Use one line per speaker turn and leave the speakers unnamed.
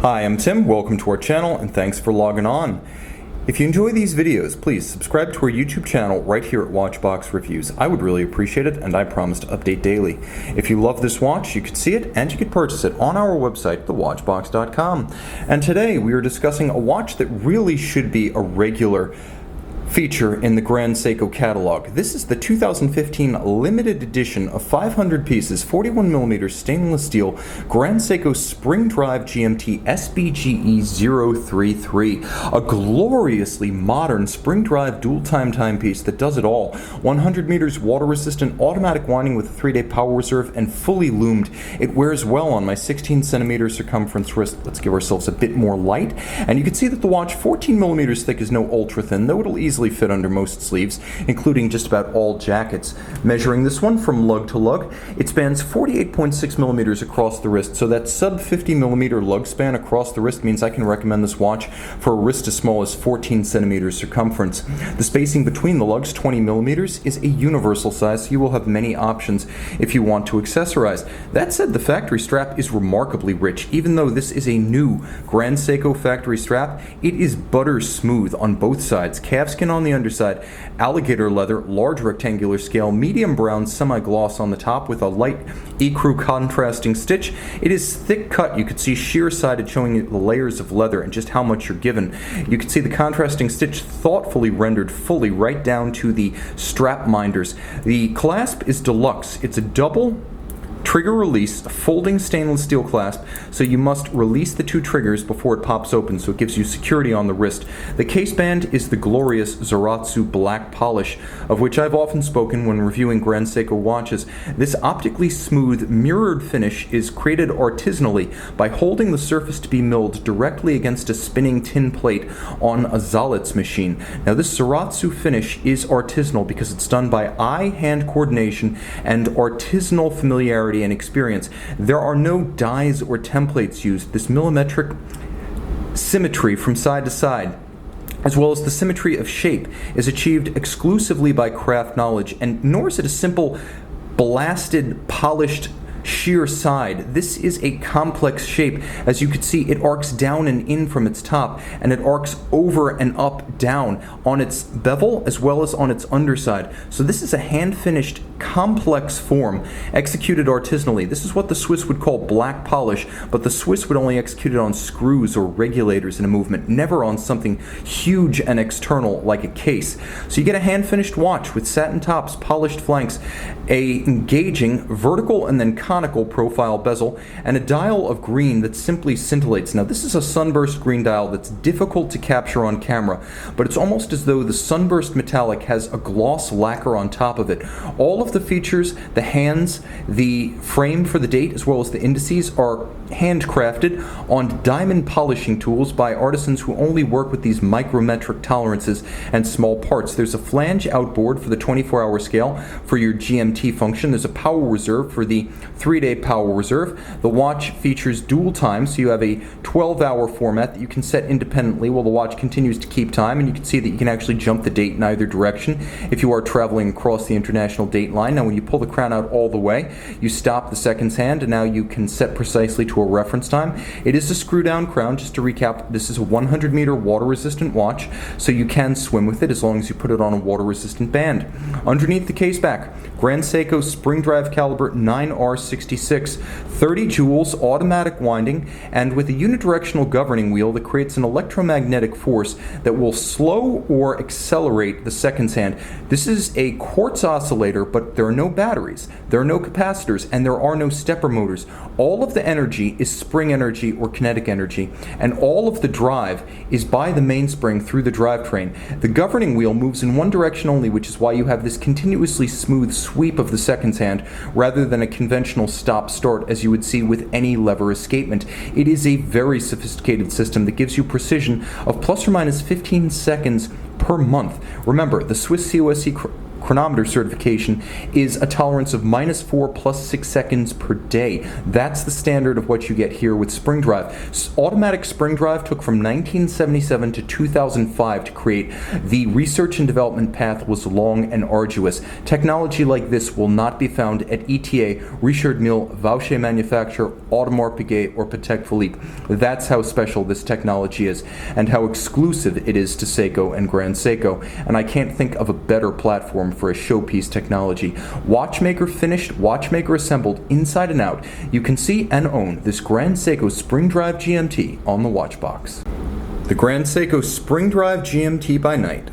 Hi, I'm Tim, welcome to our channel, and thanks for logging on. If you enjoy these videos, please subscribe to our YouTube channel right here at Watchbox Reviews. I would really appreciate it, and I promise to update daily. If you love this watch, you could see it and you could purchase it on our website, thewatchbox.com. And today we are discussing a watch that really should be a regular feature in the Grand Seiko catalog. This is the 2015 limited edition of 500 pieces, 41mm stainless steel Grand Seiko Spring Drive GMT SBGE033. A gloriously modern spring drive dual timepiece that does it all. 100 meters water resistant, automatic winding with a 3-day power reserve, and fully loomed. It wears well on my 16cm circumference wrist. Let's give ourselves a bit more light. And you can see that the watch, 14mm thick, is no ultra thin, though it'll easily fit under most sleeves, including just about all jackets. Measuring this one from lug to lug, it spans 48.6mm across the wrist, so that sub 50mm lug span across the wrist means I can recommend this watch for a wrist as small as 14cm circumference. The spacing between the lugs, 20mm, is a universal size, so you will have many options if you want to accessorize. That said, the factory strap is remarkably rich. Even though this is a new Grand Seiko factory strap, it is butter smooth on both sides. Calfskin on the underside, alligator leather, large rectangular scale, medium brown semi-gloss on the top with a light ecru contrasting stitch. It is thick cut. You could see sheer-sided, showing you the layers of leather and just how much you're given. You can see the contrasting stitch thoughtfully rendered fully right down to the strap minders. The clasp is deluxe. It's a double trigger release, folding stainless steel clasp, so you must release the two triggers before it pops open, so it gives you security on the wrist. The case band is the glorious Zaratsu black polish, of which I've often spoken when reviewing Grand Seiko watches. This optically smooth, mirrored finish is created artisanally by holding the surface to be milled directly against a spinning tin plate on a Zaratsu machine. Now, this Zaratsu finish is artisanal because it's done by eye-hand coordination and artisanal familiarity and experience. There are no dies or templates used. This millimetric symmetry from side to side, as well as the symmetry of shape, is achieved exclusively by craft knowledge, and nor is it a simple blasted, polished sheer side. This is a complex shape. As you can see, it arcs down and in from its top, and it arcs over and up down on its bevel as well as on its underside. So this is a hand-finished, complex form executed artisanally. This is what the Swiss would call black polish, but the Swiss would only execute it on screws or regulators in a movement, never on something huge and external like a case. So you get a hand-finished watch with satin tops, polished flanks, a engaging vertical and then conical profile bezel, and a dial of green that simply scintillates. Now, this is a sunburst green dial that's difficult to capture on camera, but it's almost as though the sunburst metallic has a gloss lacquer on top of it. All of the features, the hands, the frame for the date, as well as the indices, are handcrafted on diamond polishing tools by artisans who only work with these micrometric tolerances and small parts. There's a flange outboard for the 24-hour scale for your GMT function. There's a power reserve for the 3-day power reserve. The watch features dual time, so you have a 12-hour format that you can set independently while the watch continues to keep time, and you can see that you can actually jump the date in either direction if you are traveling across the international date line. Now, when you pull the crown out all the way, you stop the seconds hand, and now you can set precisely to a reference time. It is a screw-down crown. Just to recap, this is a 100-meter water-resistant watch, so you can swim with it as long as you put it on a water-resistant band. Underneath the case back, Grand Seiko Spring Drive caliber 9R66, 30 joules, automatic winding, and with a unidirectional governing wheel that creates an electromagnetic force that will slow or accelerate the seconds hand. This is a quartz oscillator, but there are no batteries, there are no capacitors, and there are no stepper motors. All of the energy is spring energy or kinetic energy, and all of the drive is by the mainspring through the drivetrain. The governing wheel moves in one direction only, which is why you have this continuously smooth sweep of the seconds hand rather than a conventional stop-start as you would see with any lever escapement. It is a very sophisticated system that gives you precision of plus or minus 15 seconds per month. Remember, the Swiss COSC chronometer certification is a tolerance of -4 plus 6 seconds per day. That's the standard of what you get here with Spring Drive. Automatic Spring Drive took from 1977 to 2005 to create. The research and development path was long and arduous. Technology like this will not be found at ETA, Richard Mille, Vaucher Manufacture, Audemars Piguet, or Patek Philippe. That's how special this technology is, and how exclusive it is to Seiko and Grand Seiko, and I can't think of a better platform for a showpiece technology. Watchmaker finished, watchmaker assembled, inside and out. You can see and own this Grand Seiko Spring Drive GMT on the watch box. The Grand Seiko Spring Drive GMT by night